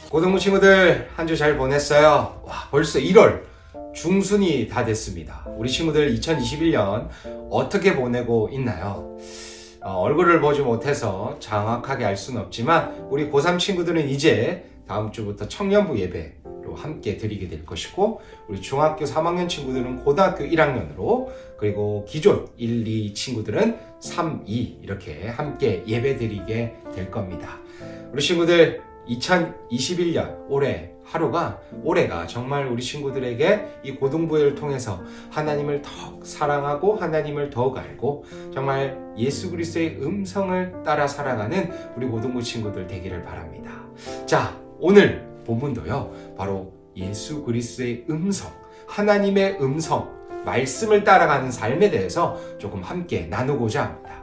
고등부 친구들 한 주 잘 보냈어요? 와, 벌써 1월 중순이 다 됐습니다. 우리 친구들 2021년 어떻게 보내고 있나요? 얼굴을 보지 못해서 정확하게 알 수는 없지만 우리 고3 친구들은 이제 다음 주부터 청년부 예배로 함께 드리게 될 것이고, 우리 중학교 3학년 친구들은 고등학교 1학년으로, 그리고 기존 1, 2 친구들은 3, 2 이렇게 함께 예배 드리게 될 겁니다. 우리 친구들 2021년 올해가 정말 우리 친구들에게 이 고등부회를 통해서 하나님을 더욱 사랑하고 하나님을 더욱 알고 정말 예수 그리스도의 음성을 따라 살아가는 우리 고등부 친구들 되기를 바랍니다. 자, 오늘 본문도요, 바로 예수 그리스도의 음성, 하나님의 음성, 말씀을 따라가는 삶에 대해서 조금 함께 나누고자 합니다.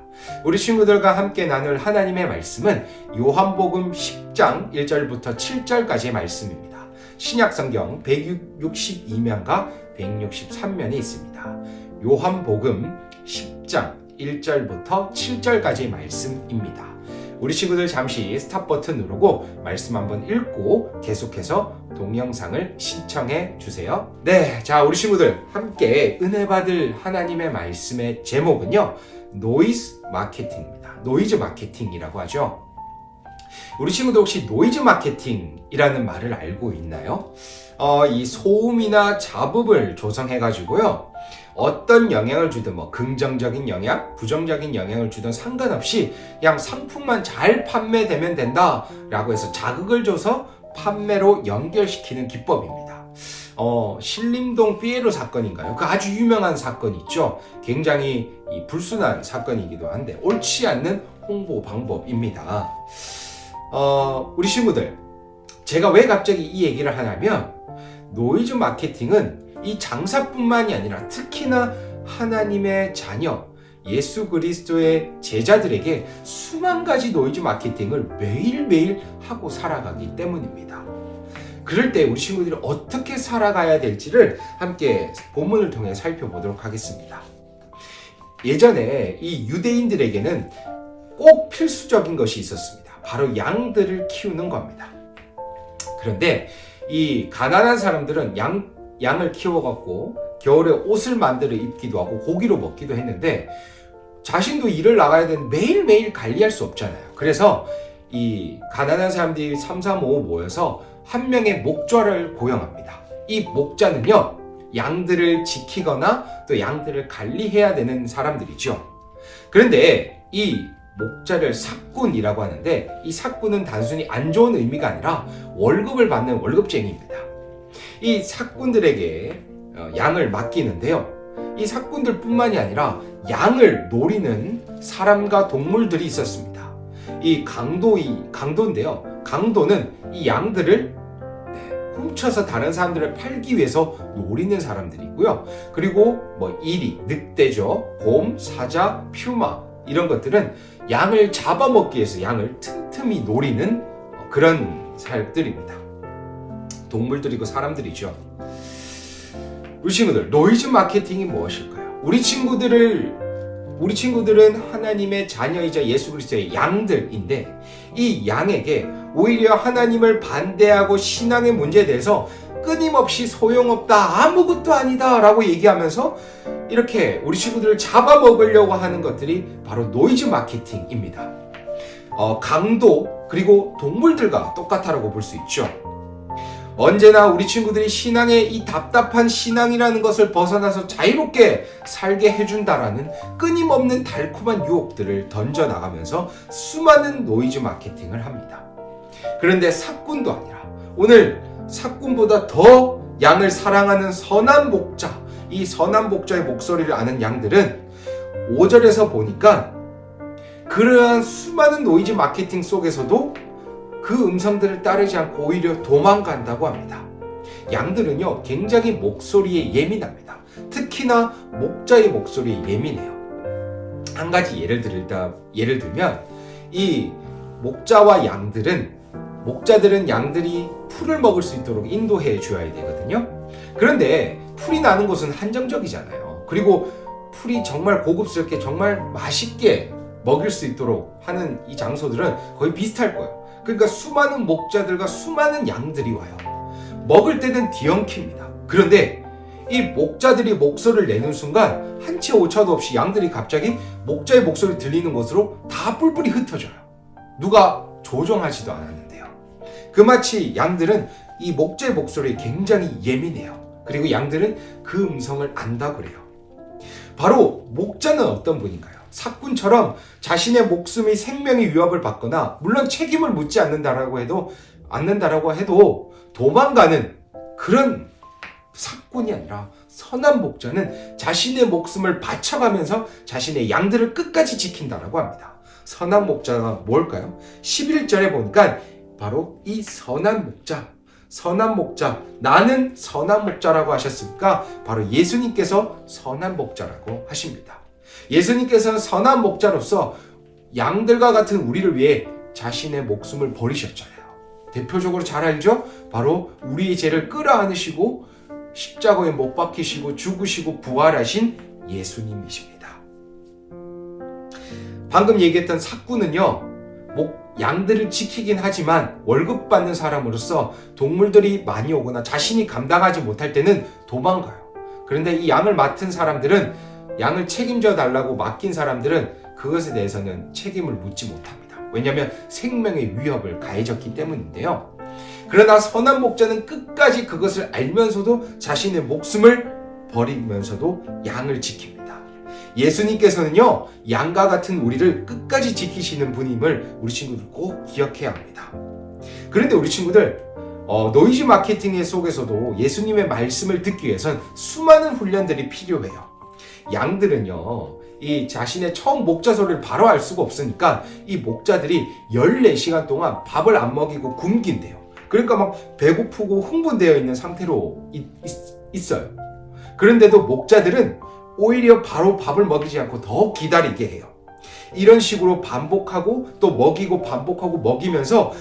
우리 친구들과 함께 나눌 하나님의 말씀은 요한복음 10장 1절부터 7절까지의 말씀입니다. 신약성경 162면과 163면이 있습니다. 요한복음 10장 1절부터 7절까지의 말씀입니다. 우리 친구들 잠시 스탑 버튼 누르고 말씀 한번 읽고 계속해서 동영상을 시청해 주세요. 네, 자, 우리 친구들 함께 은혜 받을 하나님의 말씀의 제목은요, 노이즈 마케팅입니다. 노이즈 마케팅이라고 하죠. 우리 친구들 혹시 노이즈 마케팅이라는 말을 알고 있나요? 이 소음이나 잡음을 조성해 가지고요, 어떤 영향을 주든 긍정적인 영향, 부정적인 영향을 주든 상관없이 그냥 상품만 잘 판매되면 된다라고 해서 자극을 줘서 판매로 연결시키는 기법입니다. 신림동 삐에로 사건인가요? 그 아주 유명한 사건 있죠. 굉장히 불순한 사건이기도 한데 옳지 않는 홍보 방법입니다. 우리 친구들, 제가 왜 갑자기 이 얘기를 하냐면, 노이즈 마케팅은 이 장사뿐만이 아니라 특히나 하나님의 자녀, 예수 그리스도의 제자들에게 수만 가지 노이즈 마케팅을 매일매일 하고 살아가기 때문입니다. 그럴 때 우리 친구들이 어떻게 살아가야 될지를 함께 본문을 통해 살펴보도록 하겠습니다. 예전에 이 유대인들에게는 꼭 필수적인 것이 있었습니다. 바로 양들을 키우는 겁니다. 그런데 이 가난한 사람들은 양을 키워갖고 겨울에 옷을 만들어 입기도 하고 고기로 먹기도 했는데, 자신도 일을 나가야 되는데 매일매일 관리할 수 없잖아요. 그래서 이 가난한 사람들이 3, 3, 5 모여서 한 명의 목자를 고용합니다. 이 목자는요, 양들을 지키거나 또 양들을 관리해야 되는 사람들이죠. 그런데 이 목자를 사꾼이라고 하는데, 이 사꾼은 단순히 안 좋은 의미가 아니라 월급을 받는 월급쟁이입니다. 이 사꾼들에게 양을 맡기는데요, 이 사꾼들 뿐만이 아니라 양을 노리는 사람과 동물들이 있었습니다. 이 강도인데요, 강도는 이 양들을 훔쳐서 다른 사람들을 팔기 위해서 노리는 사람들이고요. 그리고 이리, 늑대죠, 곰, 사자, 퓨마, 이런 것들은 양을 잡아먹기 위해서 양을 틈틈이 노리는 그런 사람들입니다. 동물들이고 사람들이죠. 우리 친구들, 노이즈 마케팅이 무엇일까요? 우리 친구들은 하나님의 자녀이자 예수 그리스도의 양들인데, 이 양에게 오히려 하나님을 반대하고 신앙의 문제에 대해서 끊임없이 소용없다, 아무것도 아니다 라고 얘기하면서 이렇게 우리 친구들을 잡아먹으려고 하는 것들이 바로 노이즈 마케팅입니다. 강도, 그리고 동물들과 똑같다라고 볼 수 있죠. 언제나 우리 친구들이 신앙의 이 답답한 신앙이라는 것을 벗어나서 자유롭게 살게 해준다라는 끊임없는 달콤한 유혹들을 던져나가면서 수많은 노이즈 마케팅을 합니다. 그런데 사꾼도 아니라, 오늘 사꾼보다 더 양을 사랑하는 선한 목자, 이 선한 목자의 목소리를 아는 양들은 5절에서 보니까 그러한 수많은 노이즈 마케팅 속에서도 그 음성들을 따르지 않고 오히려 도망간다고 합니다. 양들은요, 굉장히 목소리에 예민합니다. 특히나 목자의 목소리에 예민해요. 한 가지 예를 들면, 이 목자들은 양들이 풀을 먹을 수 있도록 인도해 줘야 되거든요. 그런데 풀이 나는 곳은 한정적이잖아요. 그리고 풀이 정말 고급스럽게 정말 맛있게 먹일 수 있도록 하는 이 장소들은 거의 비슷할 거예요. 그러니까 수많은 목자들과 수많은 양들이 와요. 먹을 때는 뒤엉킵니다. 그런데 이 목자들이 목소리를 내는 순간 한 채 오차도 없이 양들이 갑자기 목자의 목소리 들리는 곳으로 다 뿔뿔이 흩어져요. 누가 조종하지도 않았는데요. 그마치 양들은 이 목자의 목소리에 굉장히 예민해요. 그리고 양들은 그 음성을 안다고 그래요. 바로 목자는 어떤 분인가요? 사꾼처럼 자신의 목숨이 생명의 위협을 받거나 물론 책임을 묻지 않는다라고 해도 도망가는 그런 사꾼이 아니라 선한 목자는 자신의 목숨을 바쳐가면서 자신의 양들을 끝까지 지킨다라고 합니다. 선한 목자가 뭘까요? 11절에 보니까 바로 이 선한 목자, 나는 선한 목자라고 하셨으니까 바로 예수님께서 선한 목자라고 하십니다. 예수님께서는 선한 목자로서 양들과 같은 우리를 위해 자신의 목숨을 버리셨잖아요. 대표적으로 잘 알죠? 바로 우리의 죄를 끌어안으시고 십자가에 못 박히시고 죽으시고 부활하신 예수님이십니다. 방금 얘기했던 사꾼은요, 양들을 지키긴 하지만 월급 받는 사람으로서 동물들이 많이 오거나 자신이 감당하지 못할 때는 도망가요. 그런데 이 양을 맡은 사람들은, 양을 책임져 달라고 맡긴 사람들은 그것에 대해서는 책임을 묻지 못합니다. 왜냐하면 생명의 위협을 가해졌기 때문인데요. 그러나 선한 목자는 끝까지 그것을 알면서도 자신의 목숨을 버리면서도 양을 지킵니다. 예수님께서는요, 양과 같은 우리를 끝까지 지키시는 분임을 우리 친구들 꼭 기억해야 합니다. 그런데 우리 친구들, 노이즈 마케팅 속에서도 예수님의 말씀을 듣기 위해선 수많은 훈련들이 필요해요. 양들은요, 이 자신의 처음 목자 소리를 바로 알 수가 없으니까 이 목자들이 14시간 동안 밥을 안 먹이고 굶긴대요. 그러니까 막 배고프고 흥분되어 있는 상태로 있어요. 그런데도 목자들은 오히려 바로 밥을 먹이지 않고 더 기다리게 해요. 이런 식으로 반복하고 또 먹이고 반복하고 먹이면서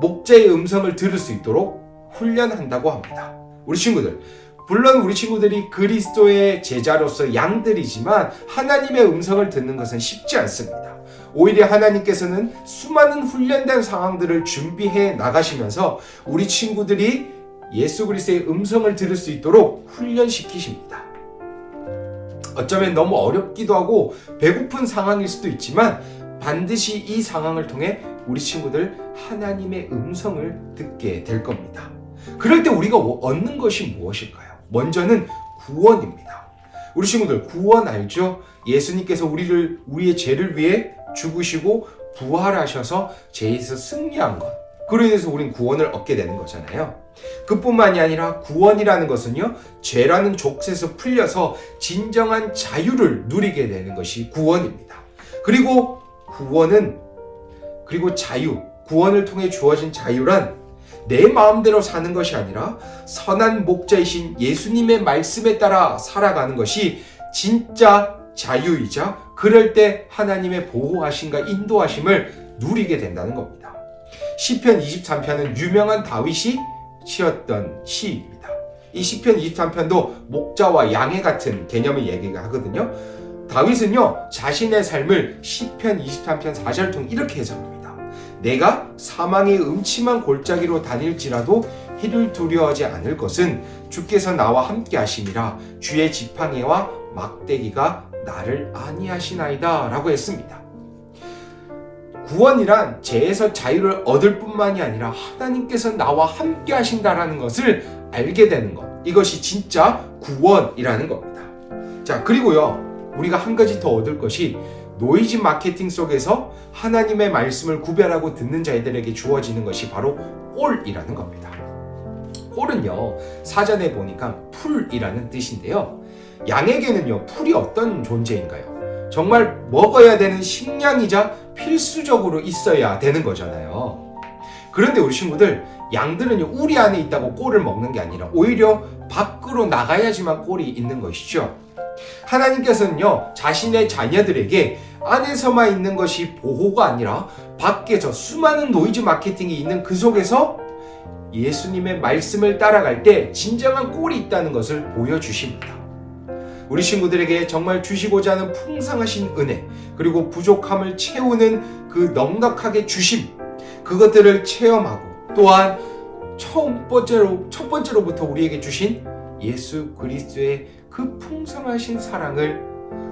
목자의 음성을 들을 수 있도록 훈련한다고 합니다. 우리 친구들, 물론 우리 친구들이 그리스도의 제자로서 양들이지만 하나님의 음성을 듣는 것은 쉽지 않습니다. 오히려 하나님께서는 수많은 훈련된 상황들을 준비해 나가시면서 우리 친구들이 예수 그리스도의 음성을 들을 수 있도록 훈련시키십니다. 어쩌면 너무 어렵기도 하고 배고픈 상황일 수도 있지만 반드시 이 상황을 통해 우리 친구들 하나님의 음성을 듣게 될 겁니다. 그럴 때 우리가 얻는 것이 무엇일까요? 먼저는 구원입니다. 우리 친구들, 구원 알죠? 예수님께서 우리의 죄를 위해 죽으시고 부활하셔서 죄에서 승리한 것, 그로 인해서 우린 구원을 얻게 되는 거잖아요. 그뿐만이 아니라 구원이라는 것은요, 죄라는 족쇄에서 풀려서 진정한 자유를 누리게 되는 것이 구원입니다. 그리고 구원을 통해 주어진 자유란 내 마음대로 사는 것이 아니라 선한 목자이신 예수님의 말씀에 따라 살아가는 것이 진짜 자유이자 그럴 때 하나님의 보호하심과 인도하심을 누리게 된다는 겁니다. 시편 23편은 유명한 다윗이 지었던 시입니다. 이 시편 23편도 목자와 양의 같은 개념을 얘기하거든요. 다윗은요, 자신의 삶을 시편 23편 4절을 통해 이렇게 해석합니다. 내가 사망의 음침한 골짜기로 다닐지라도 이를 두려워하지 않을 것은 주께서 나와 함께 하심이라 주의 지팡이와 막대기가 나를 안위하시나이다 라고 했습니다. 구원이란 죄에서 자유를 얻을 뿐만이 아니라 하나님께서 나와 함께 하신다라는 것을 알게 되는 것, 이것이 진짜 구원이라는 겁니다. 자, 그리고요, 우리가 한 가지 더 얻을 것이 노이즈 마케팅 속에서 하나님의 말씀을 구별하고 듣는 자들에게 주어지는 것이 바로 꼴이라는 겁니다. 꼴은요, 사전에 보니까 풀이라는 뜻인데요. 양에게는요, 풀이 어떤 존재인가요? 정말 먹어야 되는 식량이자 필수적으로 있어야 되는 거잖아요. 그런데 우리 친구들, 양들은요, 우리 안에 있다고 꼴을 먹는 게 아니라 오히려 밖으로 나가야지만 꼴이 있는 것이죠. 하나님께서는요, 자신의 자녀들에게 안에서만 있는 것이 보호가 아니라 밖에서 수많은 노이즈 마케팅이 있는 그 속에서 예수님의 말씀을 따라갈 때 진정한 꼴이 있다는 것을 보여주십니다. 우리 친구들에게 정말 주시고자 하는 풍성하신 은혜, 그리고 부족함을 채우는 그 넉넉하게 주심, 그것들을 체험하고, 또한 첫 번째로부터 우리에게 주신 예수 그리스도의 그 풍성하신 사랑을,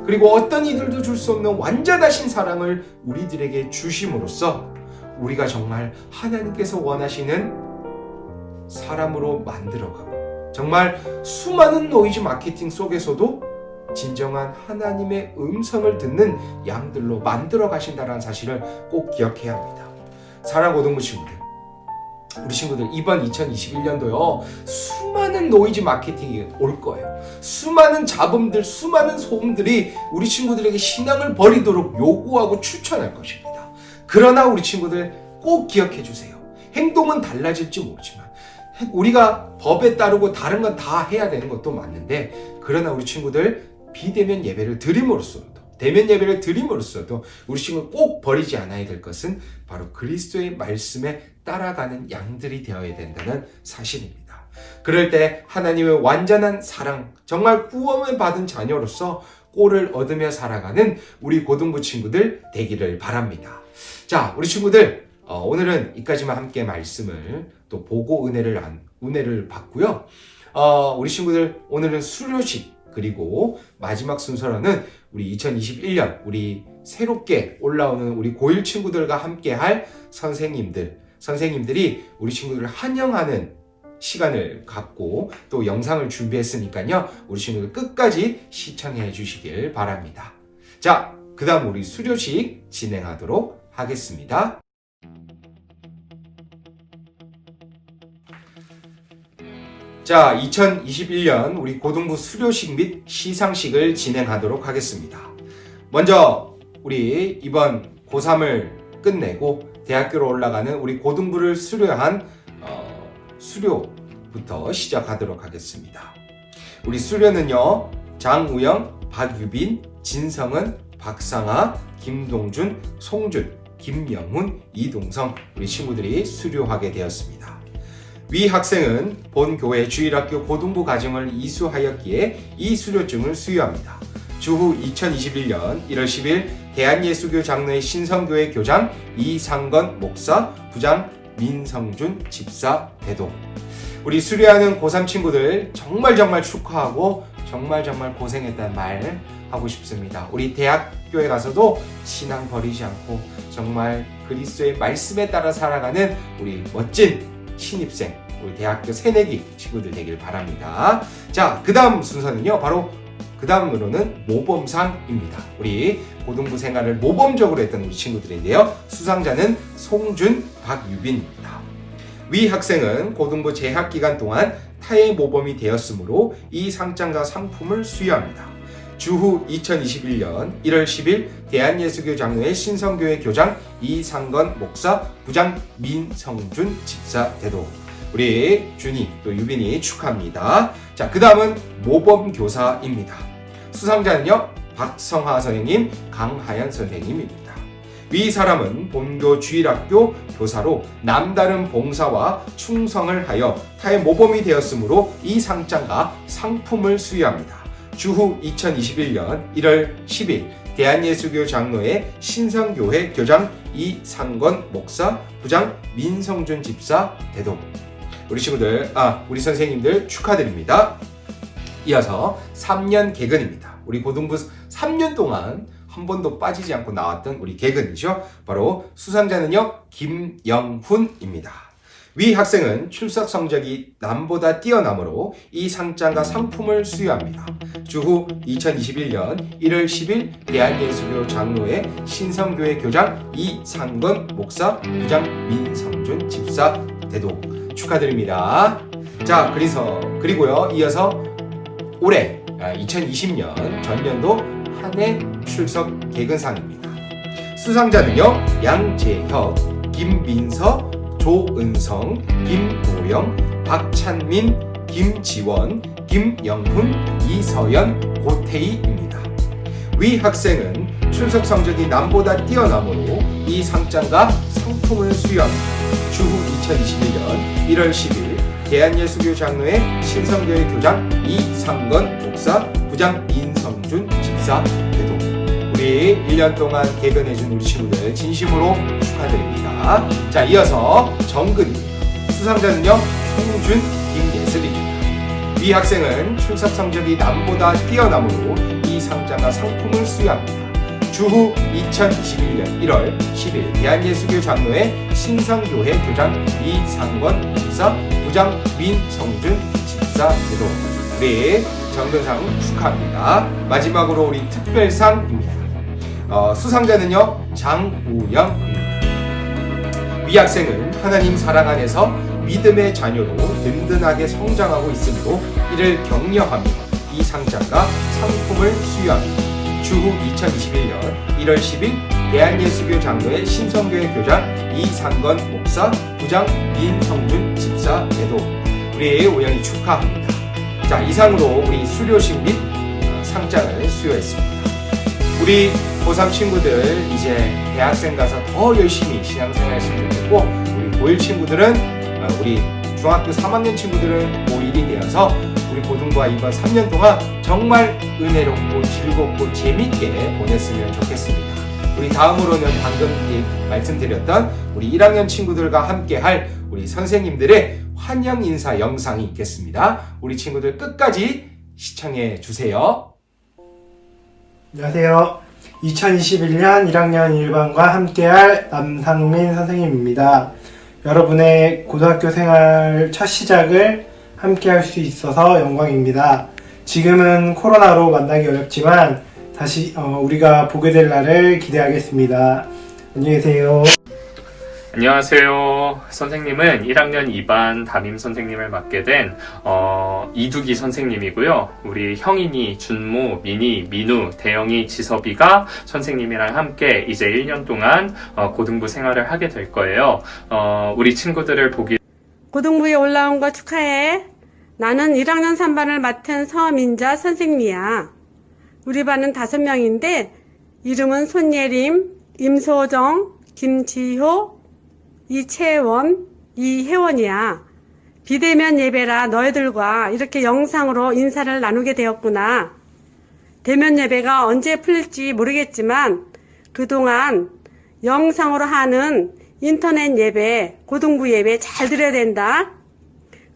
그리고 어떤 이들도 줄 수 없는 완전하신 사랑을 우리들에게 주심으로써 우리가 정말 하나님께서 원하시는 사람으로 만들어가고, 정말 수많은 노이즈 마케팅 속에서도 진정한 하나님의 음성을 듣는 양들로 만들어 가신다는 사실을 꼭 기억해야 합니다. 사랑 고등부 친구들, 우리 친구들, 이번 2021년도요 수많은 노이즈 마케팅이 올 거예요. 수많은 잡음들, 수많은 소음들이 우리 친구들에게 신앙을 버리도록 요구하고 추천할 것입니다. 그러나 우리 친구들 꼭 기억해 주세요. 행동은 달라질지 모르지만 우리가 법에 따르고 다른 건 다 해야 되는 것도 맞는데, 그러나 우리 친구들 비대면 예배를 드림으로써도, 대면 예배를 드림으로써도 우리 친구 꼭 버리지 않아야 될 것은 바로 그리스도의 말씀에 따라가는 양들이 되어야 된다는 사실입니다. 그럴 때 하나님의 완전한 사랑, 정말 구원을 받은 자녀로서 꼴을 얻으며 살아가는 우리 고등부 친구들 되기를 바랍니다. 자, 우리 친구들, 오늘은 이까지만 함께 말씀을 또 보고 은혜를 받고요. 우리 친구들, 오늘은 수료식, 그리고 마지막 순서로는 우리 2021년 우리 새롭게 올라오는 우리 고1 친구들과 함께 할 선생님들이 우리 친구들을 환영하는 시간을 갖고 또 영상을 준비했으니까요. 우리 친구들 끝까지 시청해 주시길 바랍니다. 자, 그 다음 우리 수료식 진행하도록 하겠습니다. 자, 2021년 우리 고등부 수료식 및 시상식을 진행하도록 하겠습니다. 먼저 우리 이번 고3을 끝내고 대학교로 올라가는 우리 고등부를 수료한 수료부터 시작하도록 하겠습니다. 우리 수료는요, 장우영, 박유빈, 진성은, 박상아, 김동준, 송준, 김영훈, 이동성 우리 친구들이 수료하게 되었습니다. 위 학생은 본 교회 주일학교 고등부 과정을 이수하였기에 이 수료증을 수여합니다. 주후 2021년 1월 10일 대한예수교 장로회 신성교회 교장 이상건 목사, 부장 민성준 집사 대동. 우리 수료하는 고3 친구들 정말 축하하고 정말 고생했다는 말 하고 싶습니다. 우리 대학교에 가서도 신앙 버리지 않고 정말 그리스도의 말씀에 따라 살아가는 우리 멋진 신입생, 우리 대학교 새내기 친구들 되길 바랍니다. 자, 그 다음 순서는요, 바로 그 다음으로는 모범상입니다. 우리 고등부 생활을 모범적으로 했던 우리 친구들인데요, 수상자는 송준, 박유빈입니다. 위 학생은 고등부 재학 기간 동안 타의 모범이 되었으므로 이 상장과 상품을 수여합니다. 주후 2021년 1월 10일 대한예수교 장로회 신성교회 교장 이상건 목사, 부장 민성준 집사 대도. 우리 준이 또 유빈이 축하합니다. 자, 그 다음은 모범교사입니다. 수상자는요, 박성하 선생님, 강하연 선생님입니다. 위 사람은 본교 주일학교 교사로 남다른 봉사와 충성을 하여 타의 모범이 되었으므로 이 상장과 상품을 수여합니다. 주후 2021년 1월 10일 대한예수교 장로회 신성교회 교장 이상건 목사, 부장 민성준 집사 대동. 우리 친구들, 우리 선생님들 축하드립니다. 이어서 3년 개근입니다. 우리 고등부 3년 동안 한 번도 빠지지 않고 나왔던 우리 개근이죠. 바로 수상자는요, 김영훈입니다. 위 학생은 출석 성적이 남보다 뛰어나므로 이 상장과 상품을 수여합니다. 주후 2021년 1월 10일 대한예수교 장로회 신성교회 교장 이상건 목사, 부장 민성준 집사 대도. 축하드립니다. 자, 그리고요, 이어서 올해 2020년 전년도 한 해 출석 개근상입니다. 수상자는요, 양재혁, 김민서, 조은성, 김도영, 박찬민, 김지원, 김영훈, 이서연, 고태희입니다. 위 학생은 출석 성적이 남보다 뛰어나므로 이 상장과 상품을 수여합니다. 주후 2021년 1월 10일 대한예수교 장로회 신성교회 교장 이상건 목사, 부장 인성준 집사 대동. 우리 1년 동안 개근해준 우리 친구들 진심으로 축하드립니다. 자, 이어서 정근입니다. 수상자는요, 송준 김예슬입니다. 위 학생은 출석 성적이 남보다 뛰어남으로 이 상장과 상품을 수여합니다. 주후 2021년 1월 10일 대한예수교 장로회 신성교회 교장 이상권 집사, 부장 민성준 집사 대동. 우리 정근상 축하합니다. 마지막으로 우리 특별상입니다. 수상자는요, 장우영입니다. 위 학생은 하나님 사랑 안에서 믿음의 자녀로 든든하게 성장하고 있으므로 이를 격려하며 이 상장과 상품을 수여합니다. 주후 2021년 1월 10일 대한예수교 장로회 신성교회 교장 이상건 목사, 부장 민성준 집사 대동. 우리 오영이 축하합니다. 자, 이상으로 우리 수료식 및 상장을 수여했습니다. 우리 고3 친구들 이제 대학생 가서 더 열심히 신앙생활 했으면 좋겠고, 우리 고1 친구들은 우리 중학교 3학년 친구들은 고1이 되어서 우리 고등부와 이번 3년 동안 정말 은혜롭고 즐겁고 재밌게 보냈으면 좋겠습니다. 우리 다음으로는 방금 말씀드렸던 우리 1학년 친구들과 함께 할 우리 선생님들의 환영 인사 영상이 있겠습니다. 우리 친구들 끝까지 시청해 주세요. 안녕하세요. 2021년 1학년 1반과 함께할 남상민 선생님입니다. 여러분의 고등학교 생활 첫 시작을 함께할 수 있어서 영광입니다. 지금은 코로나로 만나기 어렵지만 다시 우리가 보게 될 날을 기대하겠습니다. 안녕히 계세요. 안녕하세요. 선생님은 1학년 2반 담임 선생님을 맡게 된 이두기 선생님이고요. 우리 형인이, 준모, 민희, 민우, 대영이, 지섭이가 선생님이랑 함께 이제 1년 동안 고등부 생활을 하게 될 거예요. 우리 친구들을 보기 고등부에 올라온 거 축하해. 나는 1학년 3반을 맡은 서민자 선생님이야. 우리 반은 5명인데 이름은 손예림, 임소정, 김지효, 이채원, 이혜원이야. 비대면 예배라 너희들과 이렇게 영상으로 인사를 나누게 되었구나. 대면 예배가 언제 풀릴지 모르겠지만 그동안 영상으로 하는 인터넷 예배, 고등부 예배 잘 들어야 된다.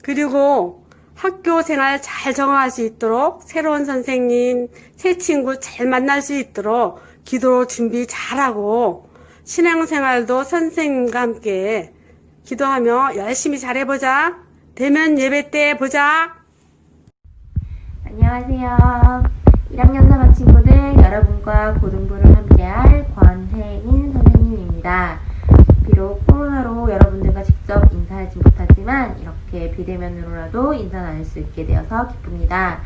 그리고 학교 생활 잘 정화할 수 있도록 새로운 선생님, 새 친구 잘 만날 수 있도록 기도 준비 잘하고 신앙생활도 선생님과 함께 기도하며 열심히 잘해보자. 대면 예배 때 보자. 안녕하세요. 1학년 3반 친구들, 여러분과 고등부를 함께할 권혜인 선생님입니다. 비록 코로나로 여러분들과 직접 인사하지 못하지만 이렇게 비대면으로라도 인사 나눌 수 있게 되어서 기쁩니다.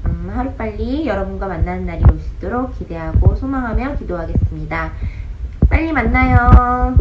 하루빨리 여러분과 만나는 날이 올 수 있도록 기대하고 소망하며 기도하겠습니다. 빨리 만나요.